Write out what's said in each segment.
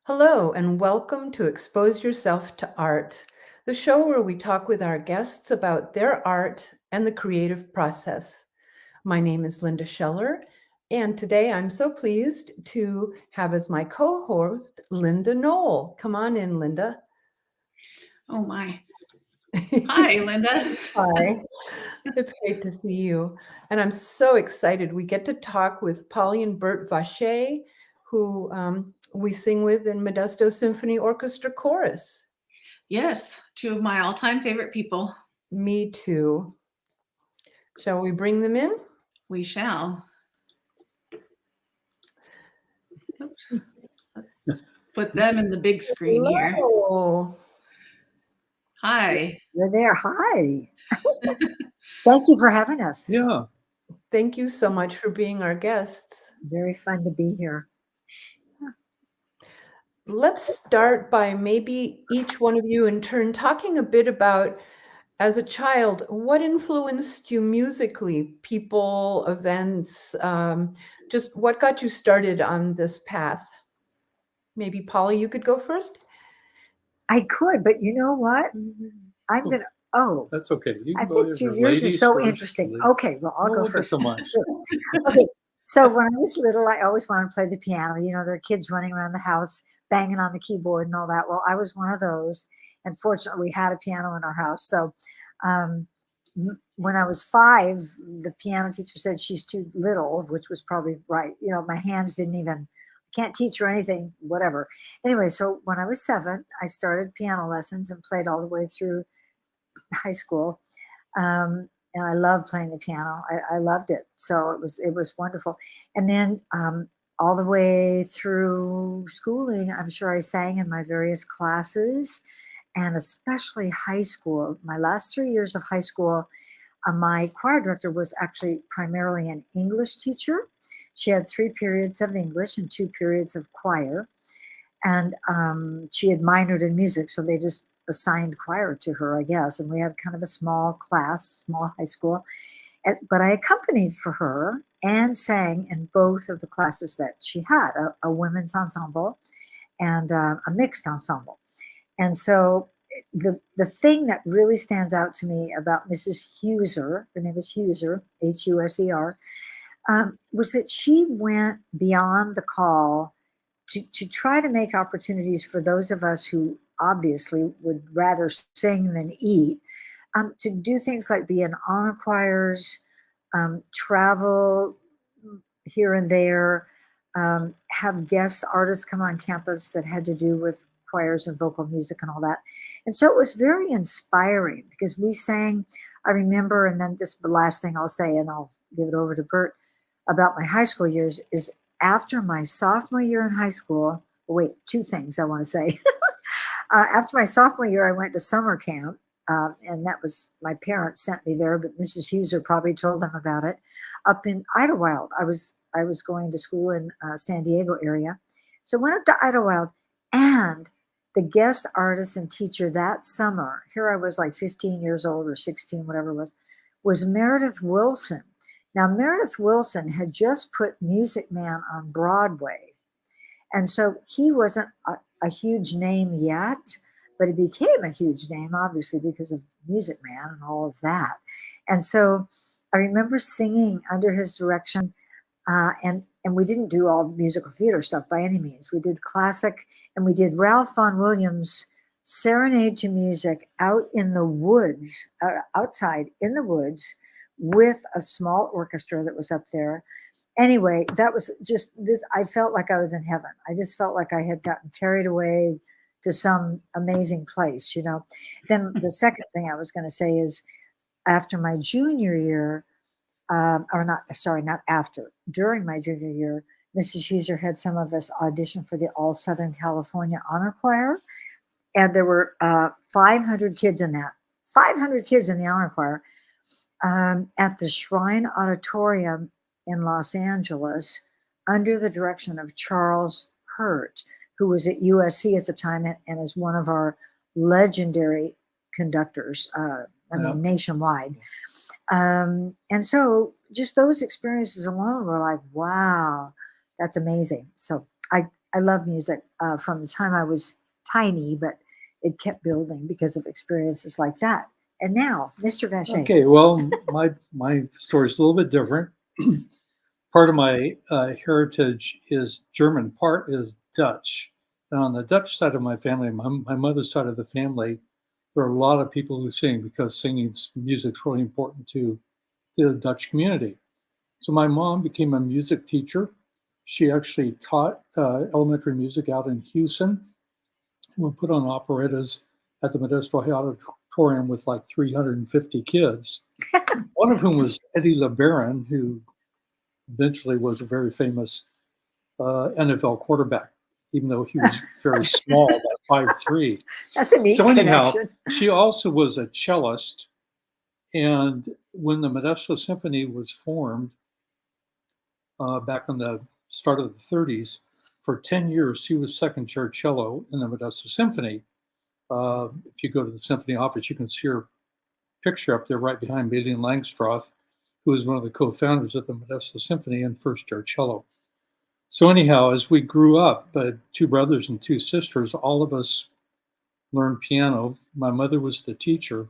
Hello, and welcome to Expose Yourself to Art, the show where we talk with our guests about their art and the creative process. My name is Linda Scheller, and today I'm so pleased to have as my co host Linda Knoll. Come on in, Linda. Oh my. Hi, Linda. Hi. It's great to see you. And I'm so excited. We get to talk with Polly and Burt Vasche, who we sing with in Modesto Symphony Orchestra Chorus. Yes, two of my all-time favorite people. Me too. Shall we bring them in? We shall. Oops. Let's put them in the big screen here. Hello. Hi. You're there. Hi. Thank you for having us. Yeah. Thank you so much for being our guests. Very fun to be here. Let's start by maybe each one of you in turn talking a bit about, as a child, what influenced you musically, people, events, just what got you started on this path? Maybe Polly, you could go first. I could, but you know what? I'm Cool. going to, oh, That's okay. You I can go think there. yours is Ladies so first. interesting. Okay, well, I'll go We'll get first. to mine. Sure. Okay, so when I was little, I always wanted to play the piano. You know, there are kids running around the house, banging on the keyboard and all that. Well, I was one of those. And fortunately, we had a piano in our house. So when I was 5, the piano teacher said she's too little, which was probably right. You know, my hands didn't even, can't teach her anything, whatever. Anyway, so when I was 7, I started piano lessons and played all the way through high school. And I loved playing the piano. I loved it. So it was wonderful. And then all the way through schooling, I'm sure I sang in my various classes, and especially high school. My last 3 years of high school, my choir director was actually primarily an English teacher. She had 3 periods of English and 2 periods of choir. And she had minored in music, so they just assigned choir to her, I guess. And we had kind of a small class, small high school. But I accompanied for her and sang in both of the classes that she had, a women's ensemble and a mixed ensemble. And so the thing that really stands out to me about Mrs. Huser, her name is Huser, Huser, was that she went beyond the call to try to make opportunities for those of us who obviously would rather sing than eat, to do things like be in honor choirs, travel here and there, have guest artists come on campus that had to do with choirs and vocal music and all that. And so it was very inspiring because we sang, I remember, and then just the last thing I'll say, and I'll give it over to Burt, about my high school years is after my sophomore year in high school. Wait, 2 things I want to say. After my sophomore year, I went to summer camp, and that was, my parents sent me there, but Mrs. Huser probably told them about it, up in Idlewild. I was going to school in San Diego area. So I went up to Idlewild, and the guest artist and teacher that summer, here I was like 15 years old or 16, whatever it was Meredith Willson. Now, Meredith Willson had just put Music Man on Broadway. And so he wasn't a huge name yet, but he became a huge name, obviously, because of Music Man and all of that. And so I remember singing under his direction, and we didn't do all musical theater stuff by any means. We did classic, and we did Ralph Vaughan Williams' Serenade to Music out in the woods, outside in the woods, with a small orchestra that was up there. Anyway, that was just this. I felt like I was in heaven. I just felt like I had gotten carried away to some amazing place, you know. Then the second thing I was going to say is after my junior year, not after, during my junior year, Mrs. Huser had some of us audition for the All Southern California Honor Choir. And there were 500 kids in that, 500 kids in the honor choir. At the Shrine Auditorium in Los Angeles under the direction of Charles Burt, who was at USC at the time and is one of our legendary conductors, nationwide. And so just those experiences alone were like, wow, that's amazing. So I love music from the time I was tiny, but it kept building because of experiences like that. And now, Mr. Vasche. Okay, well, my story is a little bit different. Part of my heritage is German, part is Dutch. And on the Dutch side of my family, my mother's side of the family, there are a lot of people who sing because music's really important to the Dutch community. So my mom became a music teacher. She actually taught elementary music out in Houston. We put on operettas at the Modesto High Auditorium with like 350 kids, one of whom was Eddie LeBaron, who eventually was a very famous NFL quarterback, even though he was very small, about 5'3". That's a neat So anyhow, connection. she also was a cellist. And when the Modesto Symphony was formed back in the start of the 30s, for 10 years, she was second chair cello in the Modesto Symphony. If you go to the symphony office, you can see her picture up there right behind Bailey Langstroth, who was one of the co-founders of the Modesto Symphony and first chair cello. So anyhow, as we grew up, 2 brothers and 2 sisters, all of us learned piano. My mother was the teacher.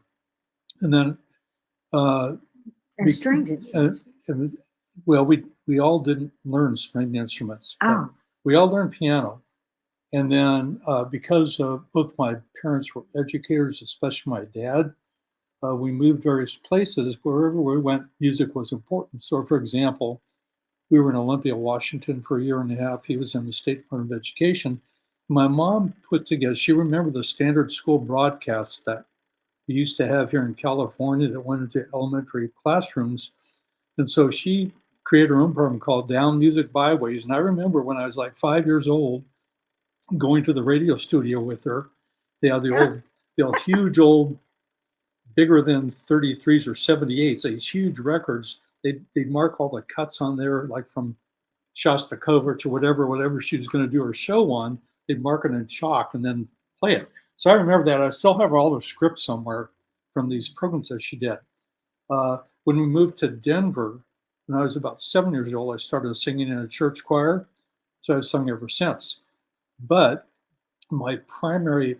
And then And stringed instruments. well, we all didn't learn stringed instruments. Oh. We all learned piano. And then because both my parents were educators, especially my dad, we moved various places. Wherever we went, music was important. So, for example, we were in Olympia, Washington for a year and a half. He was in the State Department of Education. My mom put together, she remembered the standard school broadcasts that we used to have here in California that went into elementary classrooms. And so she created her own program called Down Music Byways. And I remember when I was like 5 years old, going to the radio studio with her. They had the old huge old, bigger than 33s or 78s, these huge records. They'd mark all the cuts on there, like from Shostakovich or whatever she was going to do her show on. They'd mark it in chalk and then play it. So I remember that. I still have all the scripts somewhere from these programs that she did. When we moved to Denver, when I was about 7 years old, I started singing in a church choir. So I've sung ever since. But my primary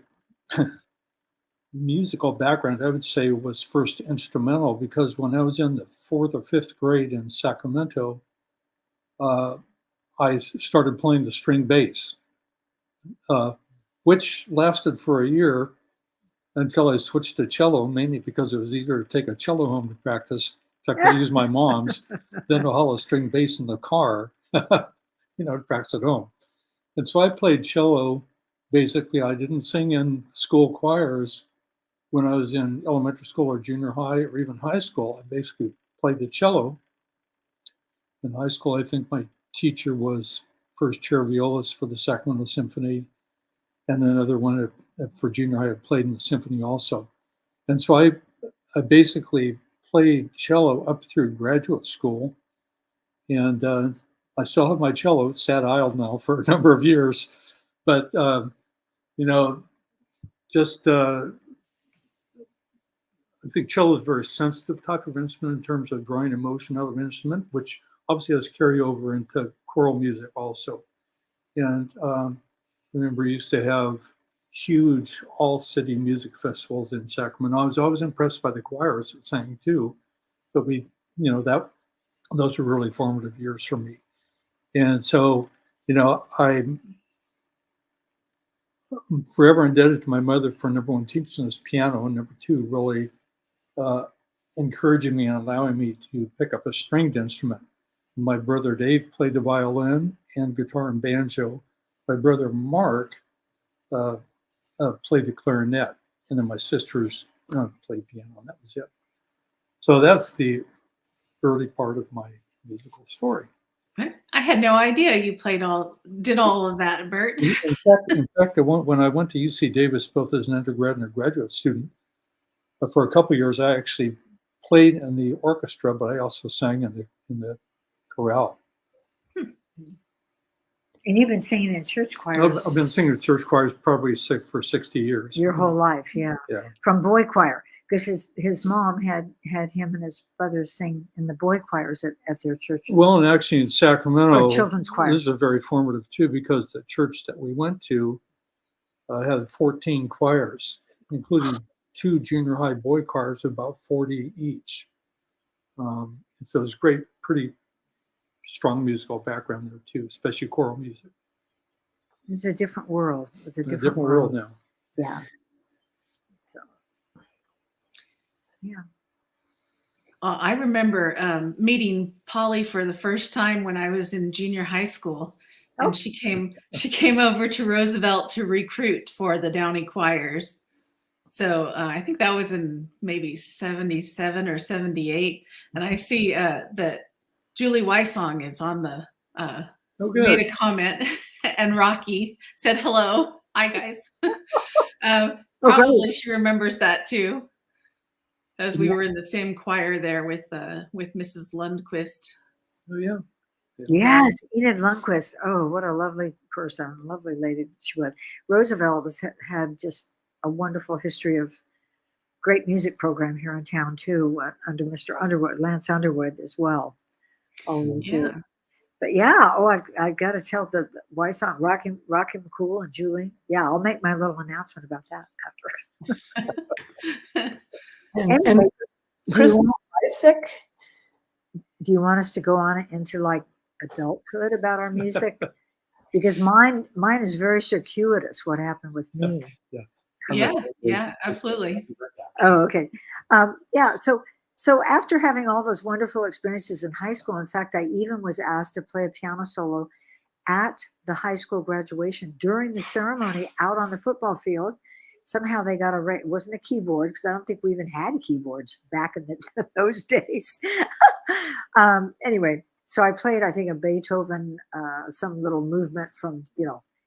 musical background, I would say, was first instrumental, because when I was in the 4th or 5th grade in Sacramento, I started playing the string bass, which lasted for a year until I switched to cello, mainly because it was easier to take a cello home to practice. In fact, I used my mom's, than to haul a string bass in the car, to practice at home. And so I played cello. Basically, I didn't sing in school choirs when I was in elementary school or junior high or even high school. I basically played the cello. In high school, I think my teacher was first chair violist for the Sacramento Symphony, and another one for junior high I played in the symphony also. And so I basically played cello up through graduate school, and I still have my cello. It's sat idle now for a number of years, but I think cello is a very sensitive type of instrument in terms of drawing emotion out of an instrument, which obviously has carryover into choral music also. And remember, we used to have huge all-city music festivals in Sacramento. I was always impressed by the choirs that sang too, but those were really formative years for me. And so, I'm forever indebted to my mother for, number one, teaching us piano, and number two, really encouraging me and allowing me to pick up a stringed instrument. My brother Dave played the violin and guitar and banjo. My brother Mark played the clarinet, and then my sisters played piano, and that was it. So that's the early part of my musical story. I had no idea you did all of that, Burt. In fact, when I went to UC Davis, both as an undergrad and a graduate student, for a couple of years, I actually played in the orchestra, but I also sang in the chorale. And you've been singing in church choirs. I've been singing in church choirs probably for 60 years. Your whole life, yeah. Yeah. From boy choir. because his mom had him and his brother sing in the boy choirs at their churches. Well, and actually in Sacramento, Or children's choir. this is very formative too, because the church that we went to had 14 choirs, including 2 junior high boy choirs, about 40 each. And so it was great, pretty strong musical background there too, especially choral music. It's a different world. It's a It's a different world now. Yeah. So, yeah. I remember meeting Polly for the first time when I was in junior high school, and Oh. she came over to Roosevelt to recruit for the Downey choirs. So I think that was in maybe 77 or 78, and I see that Julie Wysong is on the Oh, made good. a comment, and Rocky said hello. Hi guys. Oh, Probably great. she remembers that too, as we Yeah. were in the same choir there with Mrs. Lundquist. Oh, yeah. Yes, Enid Lundquist. Oh, what a lovely person, lovely lady that she was. Roosevelt has had just a wonderful history of great music program here in town too, under Mr. Underwood, Lance Underwood as well. All those years. Yeah. But yeah, I've got to tell the why song Rock Him Cool and Julie. Yeah, I'll make my little announcement about that after. And Anyway, do you, Chris Isaac, do you want us to go on into like adulthood about our music? Because mine is very circuitous. What happened with me? Yeah, absolutely. Oh, okay. Yeah. So after having all those wonderful experiences in high school, in fact, I even was asked to play a piano solo at the high school graduation during the ceremony out on the football field. Somehow they got it wasn't a keyboard, because I don't think we even had keyboards back in those days. Anyway, so I played, I think, a Beethoven, some little movement from,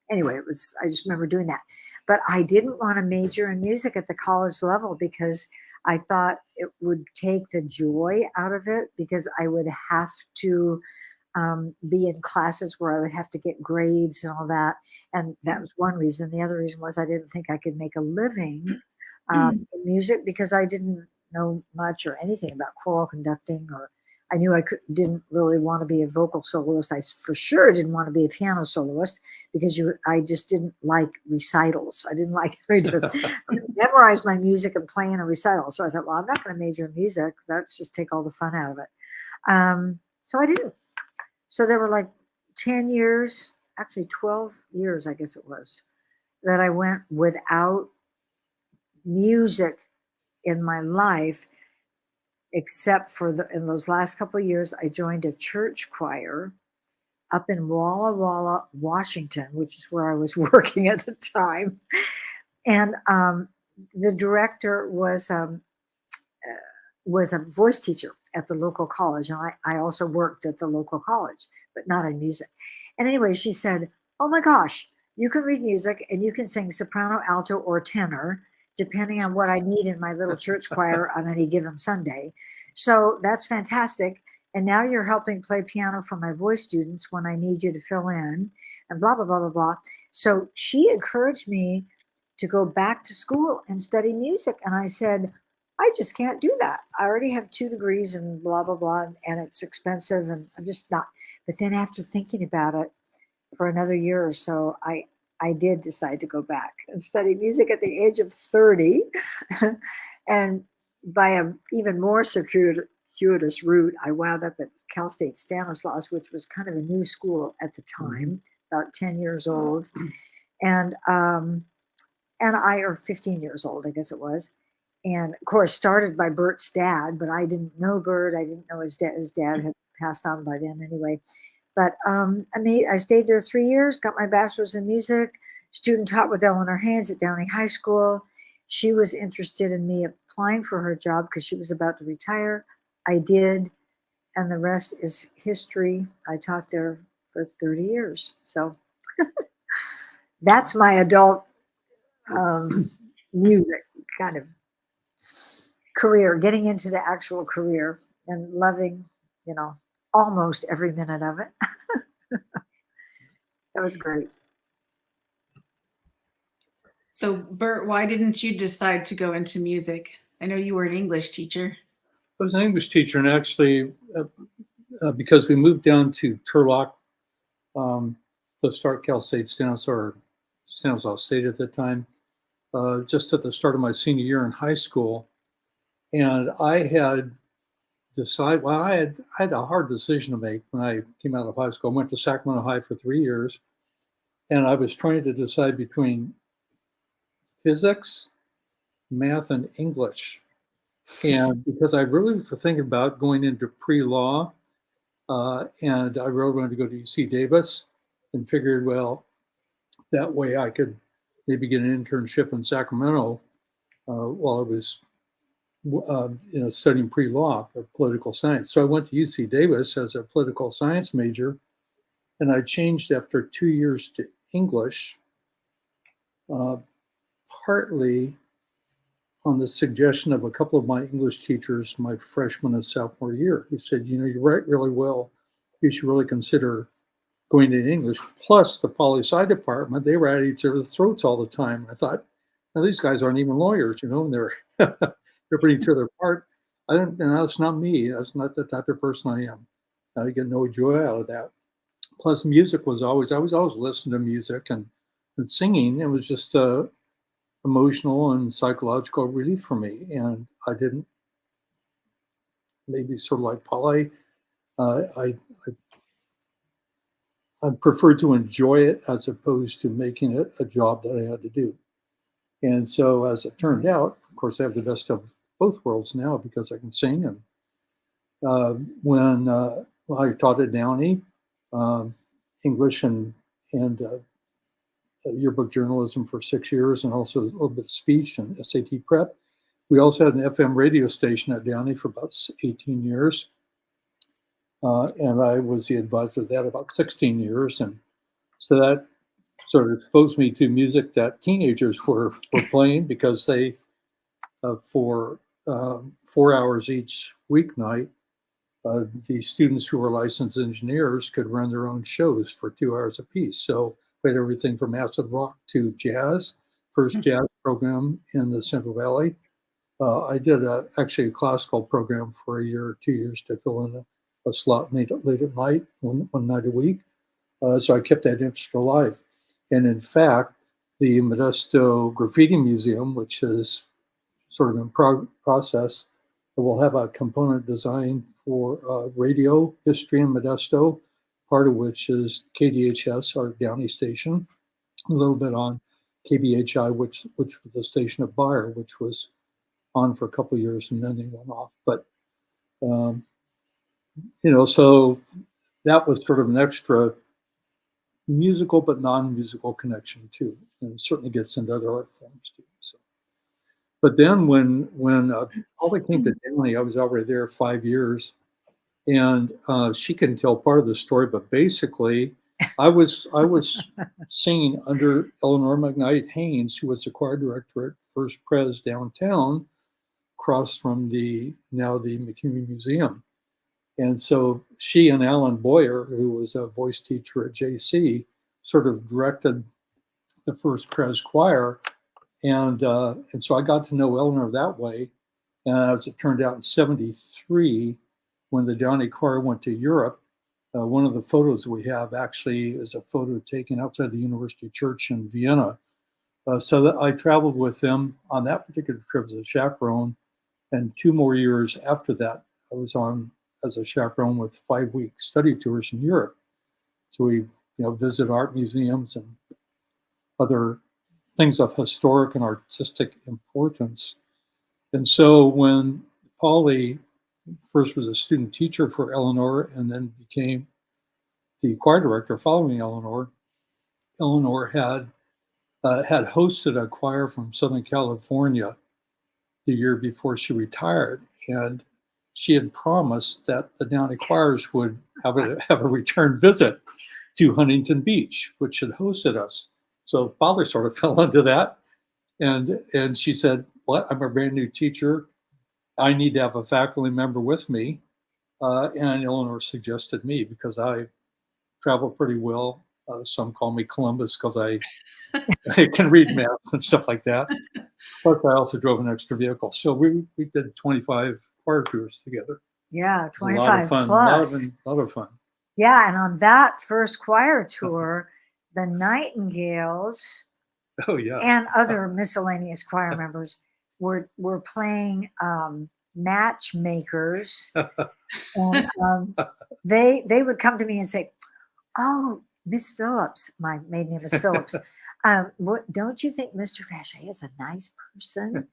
anyway, I just remember doing that. But I didn't want to major in music at the college level because I thought it would take the joy out of it, because I would have to be in classes where I would have to get grades and all that. And that was one reason. The other reason was I didn't think I could make a living in music, because I didn't know much or anything about choral conducting, or I knew didn't really want to be a vocal soloist. I for sure didn't want to be a piano soloist, because I just didn't like recitals. I didn't like to memorize my music and play in a recital. So I thought, well, I'm not going to major in music. Let's just take all the fun out of it. So I didn't. So there were like 10 years, actually 12 years, I guess it was, that I went without music in my life, except for in those last couple of years, I joined a church choir up in Walla Walla, Washington, which is where I was working at the time. And the director was a voice teacher at the local college. And I also worked at the local college, but not in music. And anyway, she said, oh my gosh, you can read music and you can sing soprano, alto, or tenor, depending on what I need in my little church choir on any given Sunday. So that's fantastic. And now you're helping play piano for my voice students when I need you to fill in, and blah, blah, blah, blah, blah. So she encouraged me to go back to school and study music. And I said, I just can't do that. I already have 2 degrees and blah, blah, blah, and it's expensive, and I'm just not. But then after thinking about it for another year or so, I did decide to go back and study music at the age of 30. And by an even more circuitous route, I wound up at Cal State Stanislaus, which was kind of a new school at the time, about 10 years old. And or 15 years old, I guess it was. And of course, started by Burt's dad, but I didn't know Burt. I didn't know his dad. His dad had passed on by then anyway. But I stayed there 3 years, got my bachelor's in music, student taught with Eleanor Haynes at Downey High School. She was interested in me applying for her job because she was about to retire. I did, and the rest is history. I taught there for 30 years. So that's my adult music kind of career, getting into the actual career and loving, almost every minute of it. That was great. So Burt, why didn't you decide to go into music? I know you were an English teacher. I was an English teacher, and actually, because we moved down to Turlock to start Cal State Stanislaus State at the time, just at the start of my senior year in high school. And I had decided, well, I had a hard decision to make when I came out of high school. I went to Sacramento High for 3 years, and I was trying to decide between physics, math, and English. And because I really was thinking about going into pre-law, and I really wanted to go to UC Davis, and figured, well, that way I could maybe get an internship in Sacramento while I was studying pre-law or political science. So I went to UC Davis as a political science major, and I changed after 2 years to English, partly on the suggestion of a couple of my English teachers my freshman and sophomore year, who said, you write really well. You should really consider going into English. Plus the poli-sci department, they were at each other's throats all the time. I thought, now these guys aren't even lawyers, and they're ripping each other apart. And that's not me. That's not the type of person I am. I get no joy out of that. Plus music I was always listening to music and singing. It was just emotional and psychological relief for me. And I didn't, maybe sort of like Polly, I preferred to enjoy it as opposed to making it a job that I had to do. And so as it turned out, of course, I have the best of both worlds now because I can sing. And when I taught at Downey, English and yearbook journalism for 6 years, and also a little bit of speech and SAT prep. We also had an FM radio station at Downey for about 18 years. And I was the advisor of that about 16 years. And so that sort of exposed me to music that teenagers were playing, because they, for 4 hours each weeknight, the students who were licensed engineers could run their own shows for 2 hours apiece. So we had everything from acid rock to jazz, first jazz program in the Central Valley. I did actually a classical program for a year or 2 years to fill in a slot late at night, one night a week. So I kept that interest alive. And in fact, the Modesto Graffiti Museum, which is sort of in process, will have a component designed for radio history in Modesto, part of which is KDHS, our Downey station, a little bit on KBHI, which was the station of Bayer, which was on for a couple of years and then they went off. But, so that was sort of an extra musical but non-musical connection too, and it certainly gets into other art forms too. So, but then when Polly came to Downey, I was already there 5 years, and she can tell part of the story. But basically, I was singing under Eleanor McKnight Haynes, who was the choir director at First Pres downtown, across from the McHenry Museum. And so she and Alan Boyer, who was a voice teacher at JC, sort of directed the First Pres choir. And so I got to know Eleanor that way. And as it turned out, in '73, when the Downey choir went to Europe, one of the photos we have actually is a photo taken outside the University Church in Vienna. So that I traveled with them on that particular trip as a chaperone. And 2 more years after that, I was on as a chaperone with 5-week study tours in Europe. So we visit art museums and other things of historic and artistic importance. And so when Polly first was a student teacher for Eleanor and then became the choir director following Eleanor had hosted a choir from Southern California the year before she retired, and she had promised that the Downey choirs would have a return visit to Huntington Beach, which had hosted us. So Father sort of fell into that, and she said, "What? I'm a brand new teacher. I need to have a faculty member with me." And Eleanor suggested me because I travel pretty well. Some call me Columbus because I can read maps and stuff like that. Plus, I also drove an extra vehicle. So we did 25 choir tours together. Yeah, It was a lot of 25 fun. plus. A lot of fun. Yeah, and on that first choir tour, the Nightingales Oh, yeah. and other miscellaneous choir members were playing matchmakers, and they would come to me and say, "Oh, Miss Phillips, my maiden name is Phillips. What don't you think Mr. Vasche is a nice person?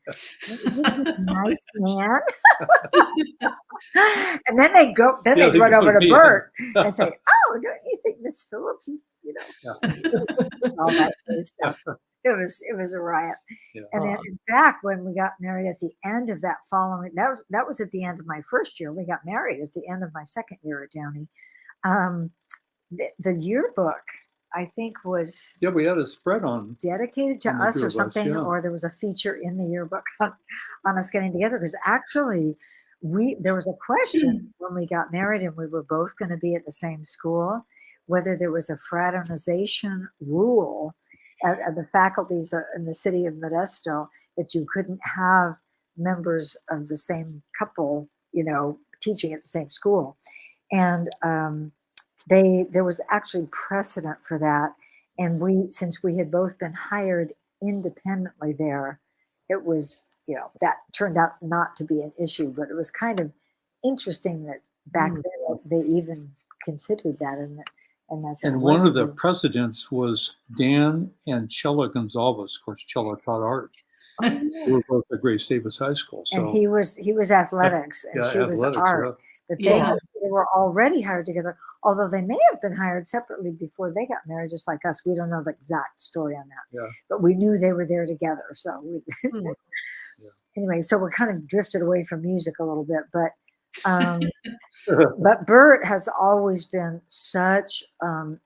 He's a nice man." And then they'd go, then Yeah, they'd run go over with to me. Burt and say, "Oh, don't you think Miss Phillips is, Yeah. all that sort of stuff." It was a riot. Yeah. And then, in fact, when we got married at the end of that following, that was at the end of my first year. We got married at the end of my second year at Downey. The yearbook, I think, was Yeah, we had a spread on. dedicated to On the us two or of us, something, yeah. or there was a feature in the yearbook on us getting together. Because actually, there was a question when we got married and we were both going to be at the same school, whether there was a fraternization rule at the faculties in the city of Modesto that you couldn't have members of the same couple, teaching at the same school. And there was actually precedent for that. And since we had both been hired independently there, it was, that turned out not to be an issue, but it was kind of interesting that back then they even considered that. And one of the presidents was Dan and Chella Gonzalez. Of course, Chella taught art. Oh, They were yes. both at Grace Davis High School. So And he was athletics and yeah, she was athletics, art. But Yeah. they were already hired together, although they may have been hired separately before they got married, just like us. We don't know the exact story on that. Yeah. But we knew they were there together. So anyway, so we're kind of drifted away from music a little bit. But Burt has always been such a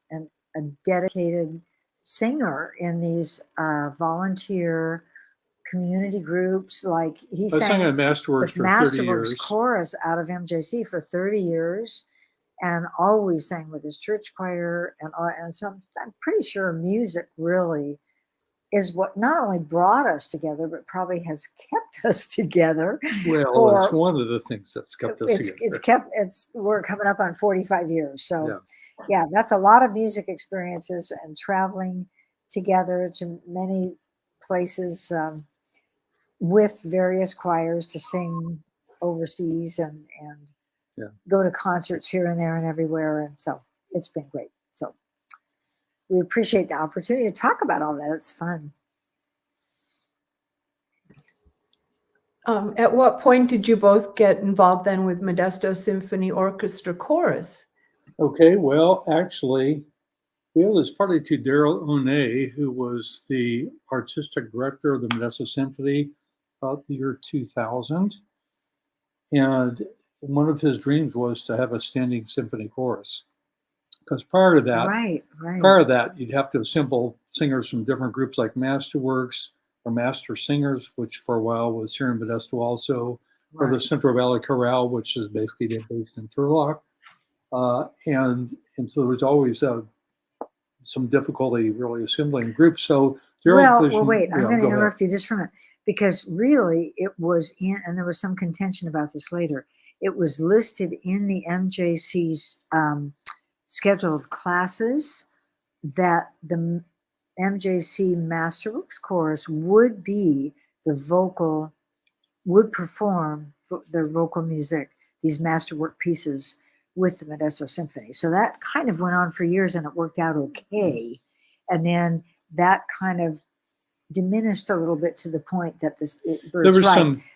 dedicated singer in these volunteer community groups. Like he I sang sang at Masterworks with for 30 Masterworks years. Chorus out of MJC for 30 years, and always sang with his church choir. And so I'm pretty sure music really is what not only brought us together, but probably has kept us together. Well, it's one of the things that's kept us together. We're coming up on 45 years. So yeah, that's a lot of music experiences and traveling together to many places with various choirs to sing overseas and go to concerts here and there and everywhere. And so it's been great. So we appreciate the opportunity to talk about all that. It's fun. At what point did you both get involved then with Modesto Symphony Orchestra Chorus? Okay, well, actually, we owe this partly to Daryl O'Neill, who was the artistic director of the Modesto Symphony about the year 2000. And one of his dreams was to have a standing symphony chorus. Because prior to that, you'd have to assemble singers from different groups like Masterworks or Master Singers, which for a while was here in Modesto also, or the Central Valley Choral, which is basically based in Turlock. And so there was always some difficulty really assembling groups. So wait, I'm going to interrupt you just for a minute, because really it was and there was some contention about this later. It was listed in the MJC's schedule of classes that the MJC Masterworks Chorus would perform their vocal music, these masterwork pieces with the Modesto Symphony. So that kind of went on for years and it worked out okay. And then that kind of diminished a little bit to the point that there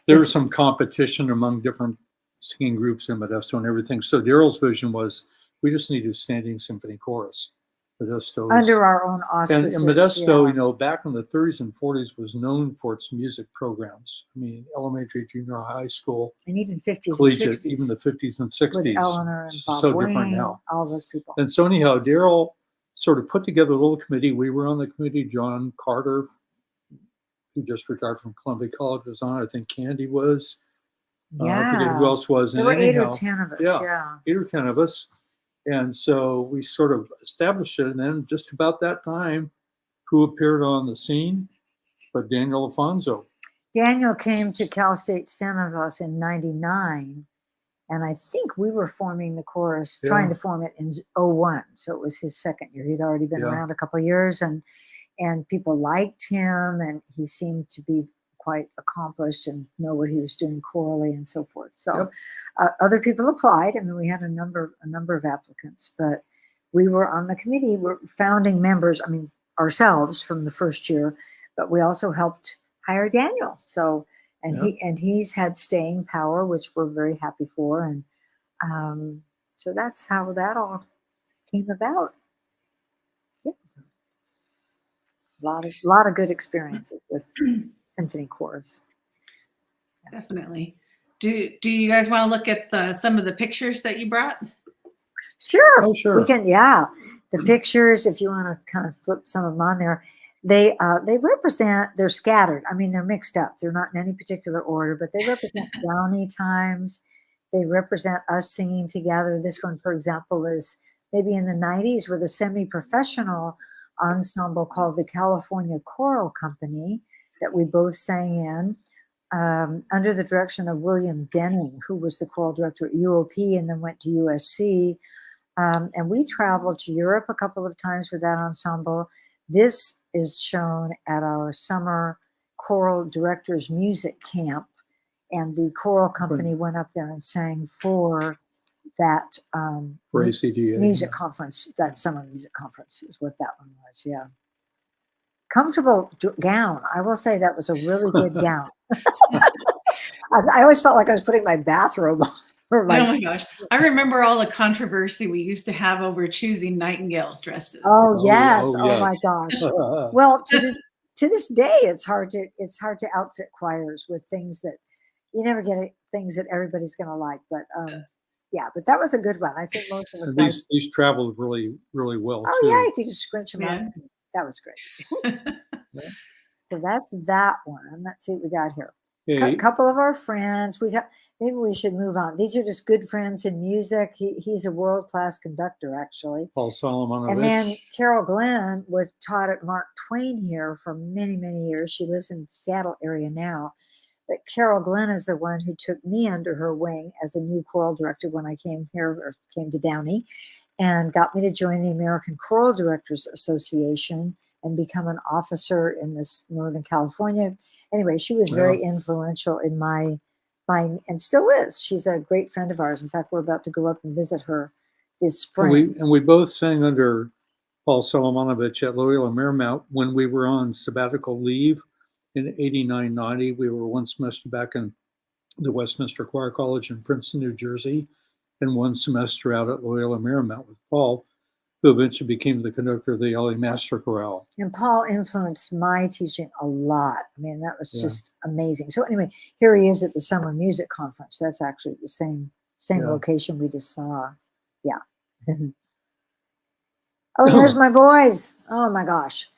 was some competition among different singing groups in Modesto and everything. So Daryl's vision was, we just need a standing symphony chorus. Modesto under our own auspices. And Modesto, back in the 30s and 40s, was known for its music programs. I mean, elementary, junior high school, and even 50s collegiate, and 60s. even the 50s and 60s. With Eleanor and Bob so Wayne, different now. All those people. And so anyhow, Daryl sort of put together a little committee. We were on the committee. John Carter, who just retired from Columbia College, was on. I think Candy was. I forget who else was. There were 8 or 10 of us. Yeah. 8 or 10 of us. And so we sort of established it. And then just about that time, who appeared on the scene but Daniel Alfonso. Daniel came to Cal State Stanislaus in '99, and I think we were forming the chorus, trying to form it in '01. So it was his second year. He'd already been around a couple of years, and people liked him, and he seemed to be quite accomplished and know what he was doing chorally and so forth. So other people applied. I mean, we had a number of applicants, but we were on the committee. We're founding members. I mean, ourselves from the first year, but we also helped hire Daniel. So he's had staying power, which we're very happy for, and so that's how that all came about. A lot of good experiences with symphony chorus. Definitely. Do you guys want to look at some of the pictures that you brought? Sure. Oh, sure. We can. Yeah, the pictures. If you want to kind of flip some of them on there, they represent. They're scattered. I mean, they're mixed up. They're not in any particular order, but they represent Downey times. They represent us singing together. This one, for example, is maybe in the '90s with a semi-professional ensemble called the California Choral Company that we both sang in under the direction of William Denning, who was the choral director at UOP and then went to USC. And we traveled to Europe a couple of times with that ensemble. This is shown at our summer choral directors music camp, and the choral company went up there and sang for that For ACDA, music conference, that summer music conference is what that one was. Yeah. Comfortable gown. I will say that was a really good gown. I always felt like I was putting my bathrobe on. Oh my gosh. I remember all the controversy we used to have over choosing Nightingale's dresses. Oh yes. yes. Oh my gosh. Well, to this day, it's hard to outfit choirs with things that you never get things that everybody's going to like. But yeah, but that was a good one. I think most of us these traveled really, really well. Oh too. yeah, you could just scrunch them up. That was great. So that's that one. Let's see what we got here. A couple of our friends. Maybe we should move on. These are just good friends in music. He's a world-class conductor, actually. Paul Solomonovich. And then Carol Glenn was taught at Mark Twain here for many, many years. She lives in the Seattle area now. But Carol Glenn is the one who took me under her wing as a new choral director when I came here, or came to Downey, and got me to join the American Choral Directors Association and become an officer in this Northern California. Anyway, she was very influential in my and still is. She's a great friend of ours. In fact, we're about to go up and visit her this spring. And we both sang under Paul Solomonovich at Loyola Marymount when we were on sabbatical leave in '89, '90. We were one semester back in the Westminster Choir College in Princeton, New Jersey, and one semester out at Loyola Marymount with Paul, who eventually became the conductor of the LA Master Chorale. And Paul influenced my teaching a lot. I mean, that was just amazing. So anyway, here he is at the Summer Music Conference. That's actually the same location we just saw. Yeah. Oh, there's my boys. Oh my gosh.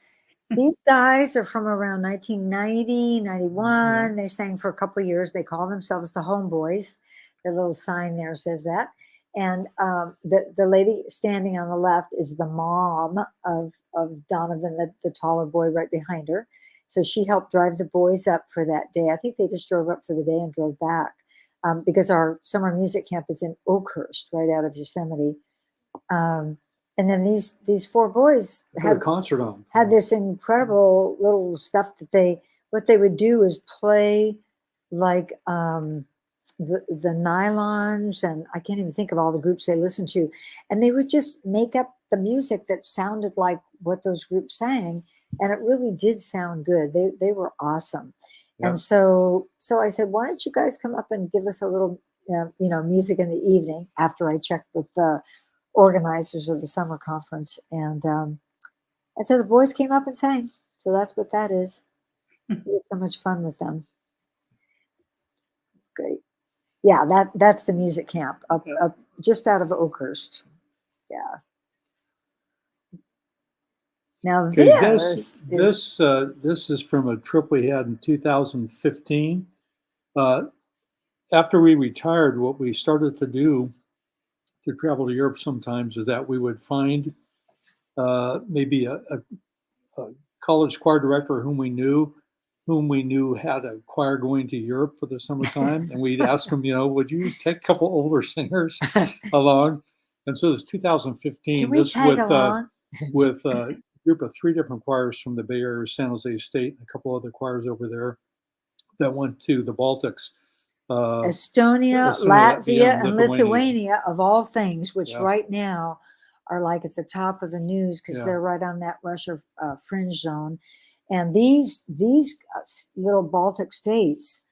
These guys are from around 1990, 91. They sang for a couple of years. They call themselves the Homeboys. The little sign there says that. And the lady standing on the left is the mom of Donovan, the taller boy right behind her. So she helped drive the boys up for that day. I think they just drove up for the day and drove back because our summer music camp is in Oakhurst, right out of Yosemite. And then these four boys had a concert on. Had this incredible little stuff that what they would do is play like the Nylons, and I can't even think of all the groups they listened to, and they would just make up the music that sounded like what those groups sang, and it really did sound good. They were awesome. And so I said, why don't you guys come up and give us a little music in the evening after I checked with the organizers of the summer conference, and so the boys came up and sang. So that's what that is. We had so much fun with them. It's great. Yeah, that's the music camp up just out of Oakhurst. Yeah. Now this is from a trip we had in 2015. After we retired, what we started to do to travel to Europe sometimes is that we would find maybe a college choir director whom we knew whom we knew had a choir going to Europe for the summertime, and we'd ask them, would you take a couple older singers along? And so it's 2015. Can we This tag along? with a group of 3 different choirs from the Bay Area, San Jose State, and a couple other choirs over there that went to the Baltics. Estonia, Latvia, Latvia, and and Lithuania, of all things, which Yeah. right now are like at the top of the news because Yeah. they're right on that Russia fringe zone. And these little Baltic states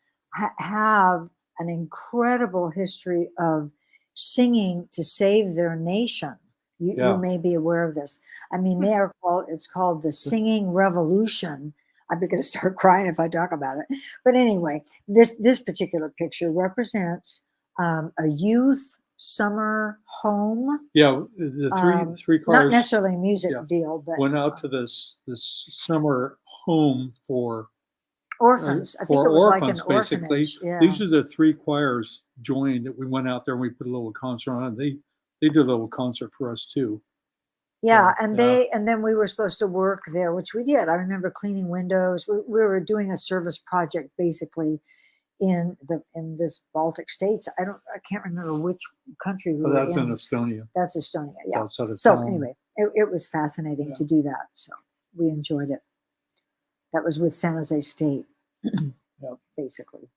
have an incredible history of singing to save their nation. You Yeah. may be aware of this. I mean, it's called the Singing Revolution. I'm going to start crying if I talk about it. But anyway, this particular picture represents a youth summer home. Yeah, the three choirs Not necessarily a music yeah, deal, but went out to this summer home for orphans. I think for it was like orphans, an basically. orphanage. Yeah. These are the 3 choirs joined that we went out there and we put a little concert on. They did a little concert for us too. Yeah, So, and yeah. then we were supposed to work there, which we did. I remember cleaning windows. We were doing a service project basically in this Baltic states. I can't remember which country we were That's in. in Estonia. That's Estonia. Yeah. Outside of So town. anyway, it was fascinating to do that. So we enjoyed it. That was with San Jose State, basically.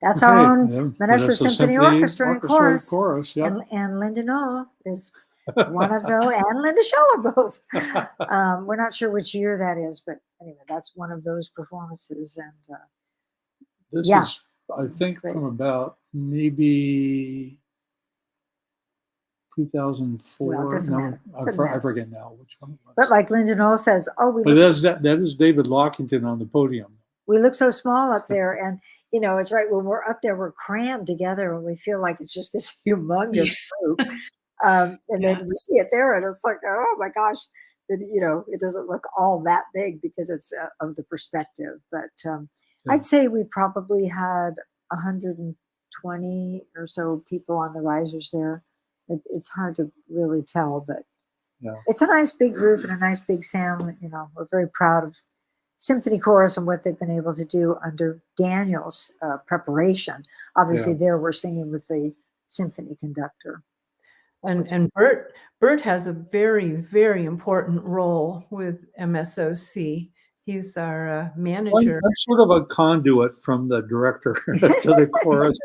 That's our own Modesto Symphony Orchestra and Chorus. Yep. And Linda Knoll is one of those, and Linda Scheller both. We're not sure which year that is, but anyway, that's one of those performances. And this is, I think, from about maybe 2004. Well, it doesn't matter. I forget now which one it was. But like Linda Knoll says, that is David Lockington on the podium. We look so small up there, and it's right when we're up there, we're crammed together, and we feel like it's just this humongous group. And then we see it there, and it's like, oh my gosh, it doesn't look all that big because it's of the perspective. But I'd say we probably had 120 or so people on the risers there. It's hard to really tell, but it's a nice big group and a nice big sound. We're very proud of Symphony Chorus and what they've been able to do under Daniel's preparation. Obviously, there we're singing with the symphony conductor. And Burt has a very, very important role with MSOC. He's our manager. I'm sort of a conduit from the director to the chorus.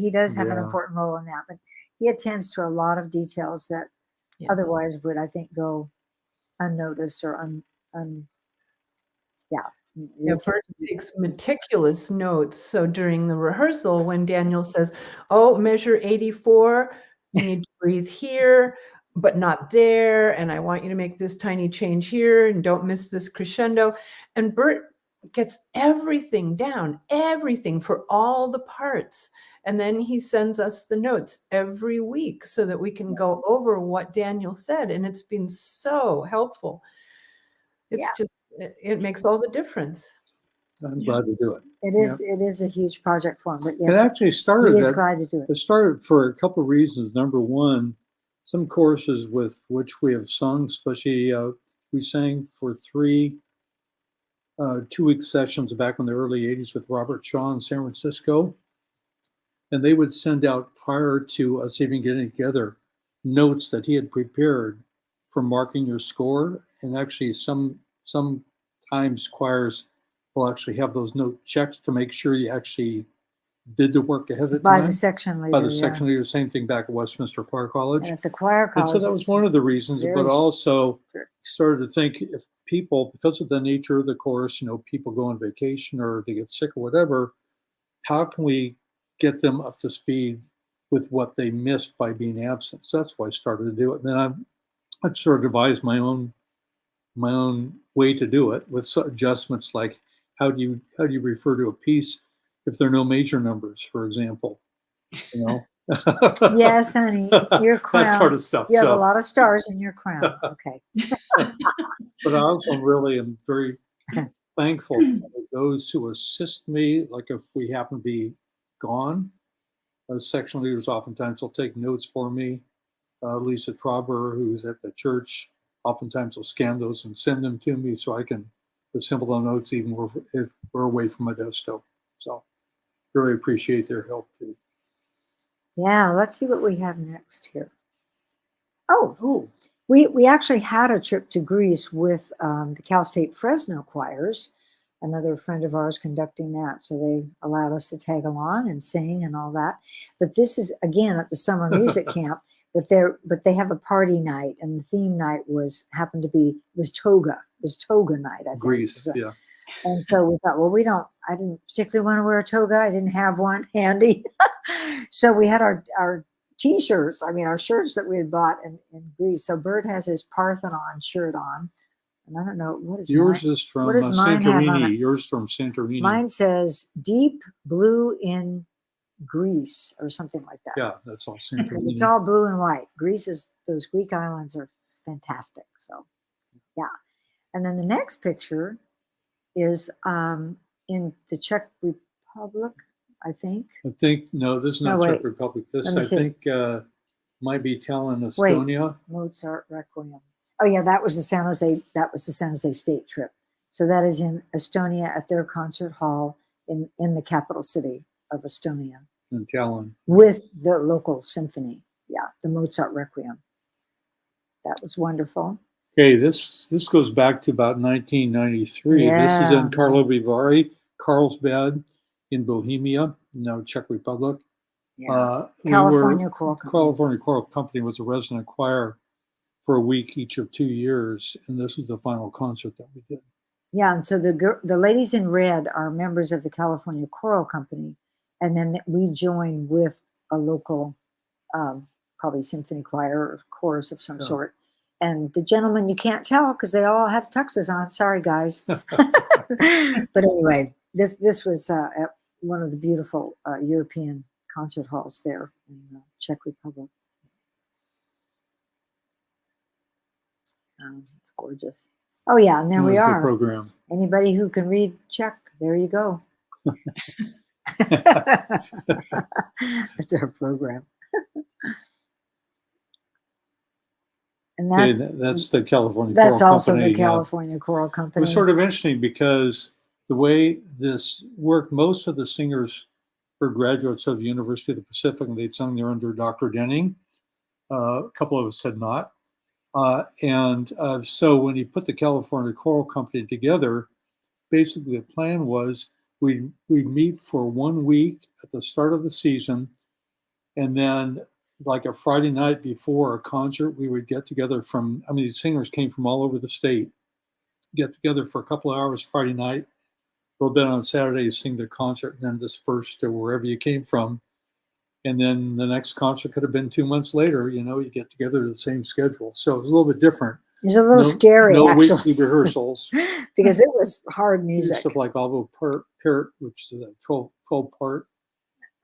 He does have an important role in that, but he attends to a lot of details that otherwise would, I think, go unnoticed or Burt takes meticulous notes. So during the rehearsal, when Daniel says, "Oh, measure 84, you need to breathe here, but not there, and I want you to make this tiny change here, and don't miss this crescendo," and Burt gets everything down, everything for all the parts, and then he sends us the notes every week so that we can go over what Daniel said, and it's been so helpful. It's just, it makes all the difference. I'm glad to do it. It is a huge project for him, but yes, it actually started. He is glad to do it. It started for a couple of reasons. Number one, some choruses with which we have sung, especially we sang for 3 2-week sessions back in the early 80s with Robert Shaw in San Francisco. And they would send out, prior to us even getting together, notes that he had prepared for marking your score. And actually sometimes choirs will actually have those note checks to make sure you actually did the work ahead of time. By the section leader. By the section leader, same thing back at Westminster Choir College. And at the choir college. And so that was one of the reasons, but also started to think, if people, because of the nature of the chorus, people go on vacation or they get sick or whatever, how can we get them up to speed with what they missed by being absent? So that's why I started to do it. And then I sort of devised my own way to do it with adjustments, like how do you refer to a piece if there are no major numbers, for example, Yes, honey, your crown. That sort of stuff. You have a lot of stars in your crown. Okay. But I also really am very thankful for those who assist me. Like if we happen to be gone, section leaders oftentimes will take notes for me. Lisa Trauber, who's at the church, oftentimes will scan those and send them to me so I can assemble the notes even if we're away from my desktop. So really appreciate their help too. Yeah, let's see what we have next here. Oh, Oh, we actually had a trip to Greece with the Cal State Fresno choirs, another friend of ours conducting that. So they allowed us to tag along and sing and all that. But this is again at the summer music camp. But they have a party night, and the theme night was toga. It was toga night, I think. Greece, yeah. And so we thought, well, I didn't particularly want to wear a toga. I didn't have one handy. So we had our T-shirts, our shirts that we had bought in Greece. So Burt has his Parthenon shirt on. And I don't know, what is Yours mine? is from What does mine have on Santorini. it? Yours from Santorini. Mine says Deep Blue in Greece or something like that. Yeah, that's all Because it's Santorini. all blue and white. Those Greek islands are fantastic. So, yeah. And then the next picture is in the Czech Republic, I think. I think, no, this is not No, Czech wait. Republic. This, Let me I see. think, might be Tallinn, Wait. Estonia. Mozart Requiem. Oh yeah, that was the San Jose State trip. So that is in Estonia at their concert hall in the capital city of Estonia In Tallinn. with the local symphony. Yeah, the Mozart Requiem. That was wonderful. Okay, this goes back to about 1993. This is Yeah. in Karlovy Vary, Carlsbad in Bohemia, now Czech Republic. Yeah. California Choral Company. California Choral Company was a resident choir for a week each of 2 years, and this was the final concert that we did. Yeah, and so the ladies in red are members of the California Choral Company, and then we join with a local, probably symphony choir or chorus of some sort. And the gentlemen, you can't tell because they all have tuxes on. Sorry, guys. But anyway, this was at one of the beautiful European concert halls there in the Czech Republic. It's gorgeous. Oh yeah, and there we That was the are. program. Anybody who can read Czech, there you go. That's our program. And Okay, that's the California that's Choral also Company. the California Choral It Company. was sort of interesting because the way this worked, most of the singers were graduates of the University of the Pacific, and they'd sung there under Dr. Denning. A couple of us had not. So when he put the California Choral Company together, basically the plan was we'd meet for 1 week at the start of the season, and then like a Friday night before a concert, we would get together these singers came from all over the state, get together for a couple of hours Friday night, go to bed on Saturday, sing the concert, and then disperse to wherever you came from. And then the next concert could have been 2 months later, you get together to the same schedule. So it was a little bit different. It was a little scary, no actually. weekly rehearsals. Because it was hard music. Stuff like Alvo Parrot, which is a 12 part.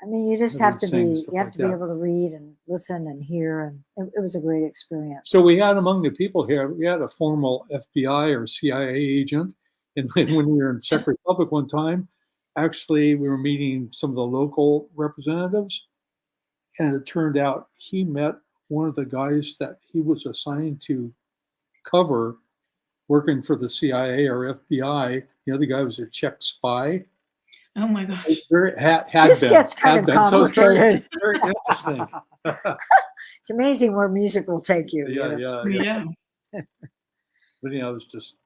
You just I have would to sing be, stuff you have like to be that. able to read and listen and hear. And it was a great experience. So we had among the people here, we had a formal FBI or CIA agent. And when we were in Czech Republic one time, actually we were meeting some of the local representatives. And it turned out he met one of the guys that he was assigned to cover working for the CIA or FBI. The other guy was a Czech spy. Oh my gosh. It's very, This gets kind of So it's very, complicated. very interesting. It's amazing where music will take you. Yeah. Yeah. But it was just,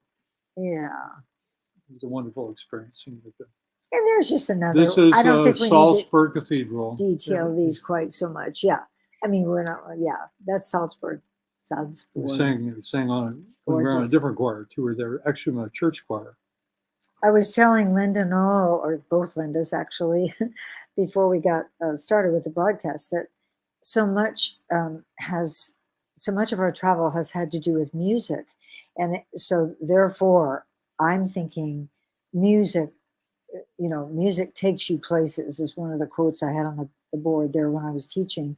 Yeah. it was a wonderful experience. Singing with them. And there's just another. This is I don't think we need Salzburg Cathedral. to detail these quite so much. Yeah. We're not, that's Salzburg. We sang on, when we were on a Gorgeous. different choir too. We were actually on a church choir. I was telling Linda Knoll, or both Lindas actually, before we got started with the broadcast, that so much of our travel has had to do with music. And so therefore, I'm thinking music, music takes you places is one of the quotes I had on the board there when I was teaching,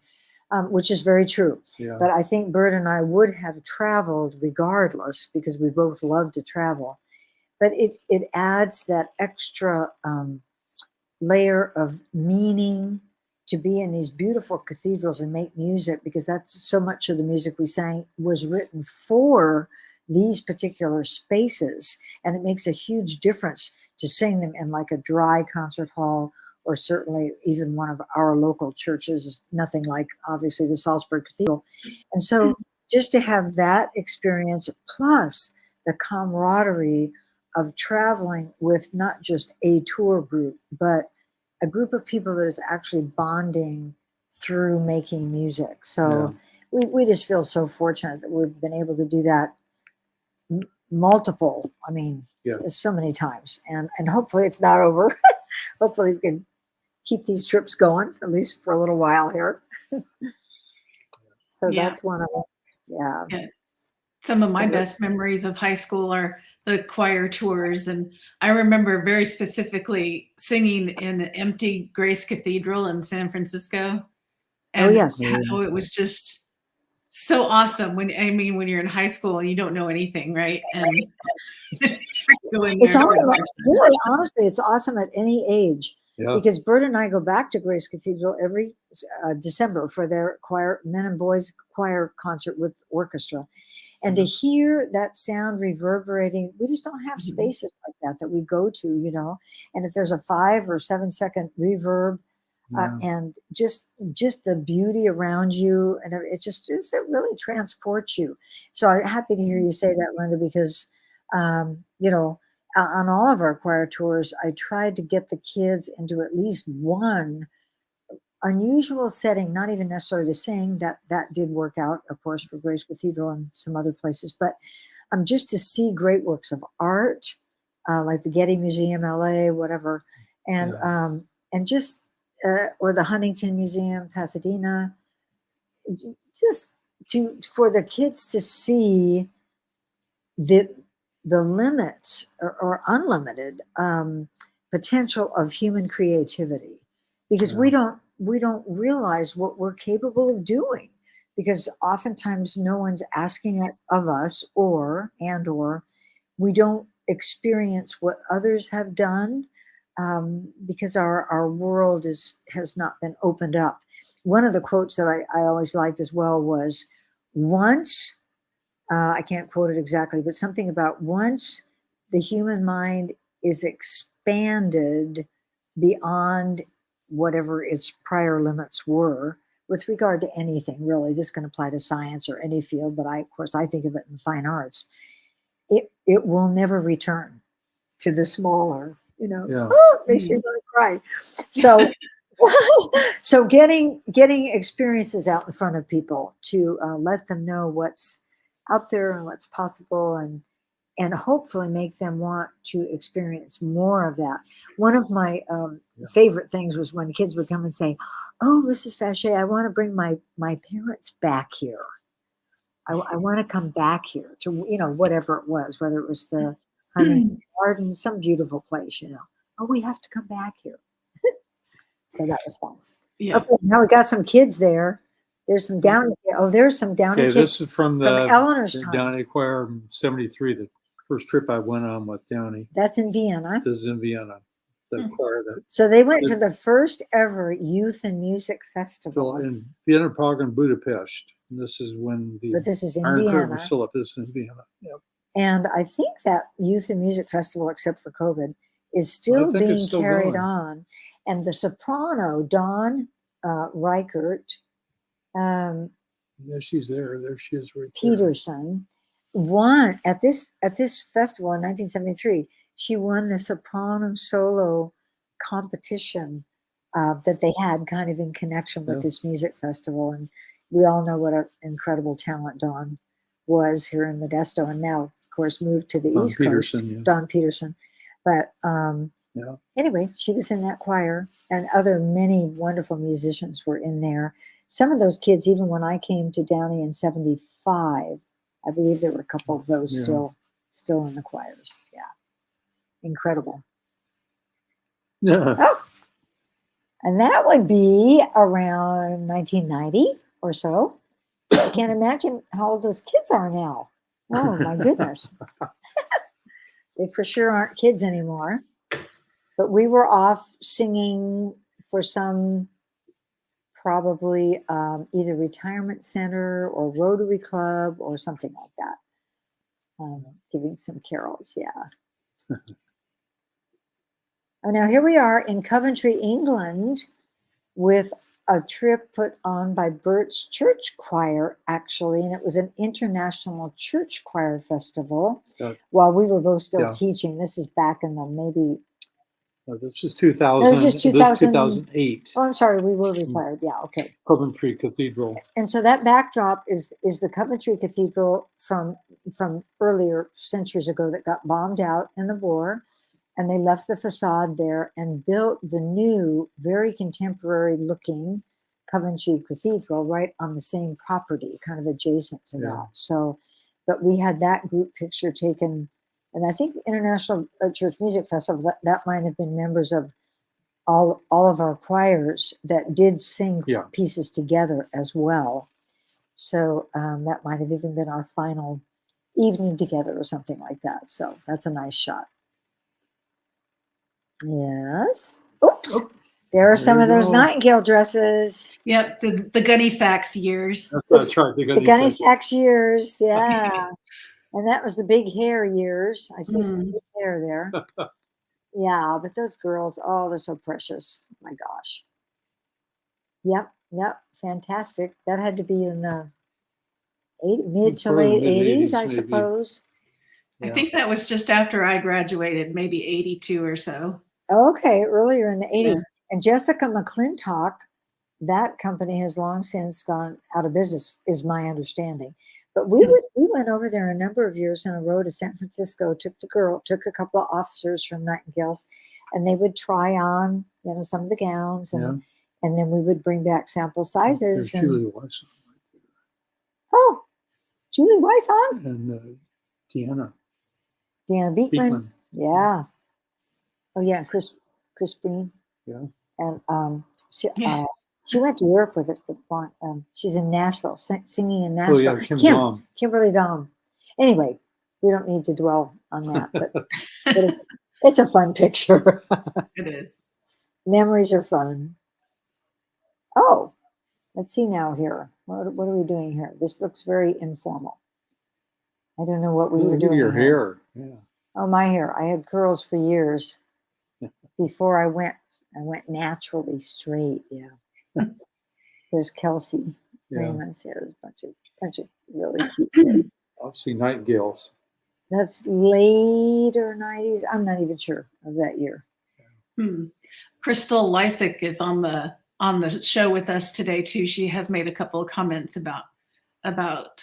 which is very true. Yeah. But I think Burt and I would have traveled regardless because we both love to travel. But it adds that extra layer of meaning to be in these beautiful cathedrals and make music, because that's so much of the music we sang was written for these particular spaces. And it makes a huge difference to sing them in like a dry concert hall, or certainly even one of our local churches, nothing like obviously the Salzburg Cathedral. And so just to have that experience, plus the camaraderie of traveling with not just a tour group, but a group of people that is actually bonding through making music. So we just feel so fortunate that we've been able to do that multiple, I mean, so many times. And hopefully it's not over. Hopefully we can keep these trips going, at least for a little while here. So that's one of them. Yeah. Some of my best memories of high school are the choir tours. And I remember very specifically singing in an empty Grace Cathedral in San Francisco. And how it was just so awesome when you're in high school and you don't know anything, right? And it's awesome. Really, honestly, it's awesome at any age. Yeah. Because Burt and I go back to Grace Cathedral every December for their choir, men and boys choir concert with orchestra. And to hear that sound reverberating, we just don't have spaces like that we go to, you know. And if there's a 5 or 7 second reverb, and just the beauty around you, and it really transports you. So I'm happy to hear you say that, Linda, because you know, on all of our choir tours, I tried to get the kids into at least one unusual setting, not even necessarily to sing. That did work out, of course, for Grace Cathedral and some other places, but just to see great works of art, like the Getty Museum, LA, whatever, and just or the Huntington Museum, Pasadena, just for the kids to see the limits or unlimited potential of human creativity, because we don't realize what we're capable of doing, because oftentimes no one's asking it of us, or we don't experience what others have done, because our world has not been opened up. One of the quotes that I always liked as well was, once, I can't quote it exactly, but something about once the human mind is expanded beyond whatever its prior limits were, with regard to anything, really. This can apply to science or any field, but of course I think of it in fine arts. It will never return to the smaller, you know. Oh, it makes me want to cry. So so getting experiences out in front of people to let them know what's out there and what's possible, and hopefully make them want to experience more of that. One of my favorite things was when kids would come and say, "Oh, Mrs. Vasche, I want to bring my parents back here. I want to come back here to, you know, whatever it was, whether it was the Huntington Garden, some beautiful place, you know. Oh, we have to come back here." So that was fun. Yeah. Okay, now we got some kids there. There's some Downey. Oh, there's some Downey kids. This is from Eleanor's time. Downey Choir in '73, the first trip I went on with Downey. That's in Vienna. This is in Vienna. The choir so they went to the first ever Youth and Music Festival in Vienna, Prague, and Budapest. And this is when the this is in Iron Vienna. Curtain was still up. This is in Vienna. Yep. And I think that Youth and Music Festival, except for COVID, is still being carried on. And the soprano, Dawn Reichert, she's there. There she is right Peterson, won at this festival in 1973. She won the soprano solo competition that they had kind of in connection with this music festival. And we all know what an incredible talent Dawn was here in Modesto, and now, of course, moved to the East Coast. Dawn Peterson. But anyway, she was in that choir, and many wonderful musicians were in there. Some of those kids, even when I came to Downey in '75, I believe there were a couple of those still in the choirs. Yeah. Incredible. Yeah. Oh, and that would be around 1990 or so. I can't imagine how old those kids are now. Oh my goodness. They for sure aren't kids anymore. But we were off singing for some probably either retirement center or Rotary Club or something like that. Giving some carols, yeah. Oh, now here we are in Coventry, England, with a trip put on by Burt's church choir, actually, and it was an international church choir festival while we were both still teaching. This is back in the maybe. This is 2000. No, this is 2008. Oh, I'm sorry, we were retired. Yeah, okay. Coventry Cathedral. And so that backdrop is the Coventry Cathedral from earlier centuries ago that got bombed out in the war. And they left the facade there and built the new, very contemporary looking Coventry Cathedral right on the same property, kind of adjacent to that. So, but we had that group picture taken, and I think International Church Music Festival, that might have been members of all of our choirs that did sing pieces together as well. So that might have even been our final evening together or something like that. So that's a nice shot. Yes. Oops. There are some of those Nightingale dresses. Yep, the Gunny Sacks years. That's right. The Gunny Sacks years. Yeah. And that was the big hair years. I see some big hair there. Yeah, but those girls, oh, they're so precious. My gosh. Yep. Fantastic. That had to be in the mid to late 80s, I suppose. I think that was just after I graduated, maybe 82 or so. Okay, earlier in the 80s. And Jessica McClintock, that company has long since gone out of business, is my understanding. But we went over there a number of years in a row to San Francisco, took a couple of officers from Nightingales, and they would try on, some of the gowns, and then we would bring back sample sizes. There's Julie Weiss. Oh, Julie Weiss on? And Deanna Beekman. Yeah. Oh yeah, Chris Breen. Yeah. And she went to Europe with us. She's in Nashville, singing in Nashville. Oh yeah, Kimberly Dom. Anyway, we don't need to dwell on that, but it's a fun picture. It is. Memories are fun. Oh, let's see now here. What are we doing here? This looks very informal. I don't know what we were doing. Your hair. Yeah. Oh, my hair. I had curls for years before I went naturally straight. Yeah. There's Kelsey Raymond's here. There's a bunch of really cute hair. Obviously Nightingales. That's later 90s. I'm not even sure of that year. Crystal Lysick is on the show with us today too. She has made a couple of comments about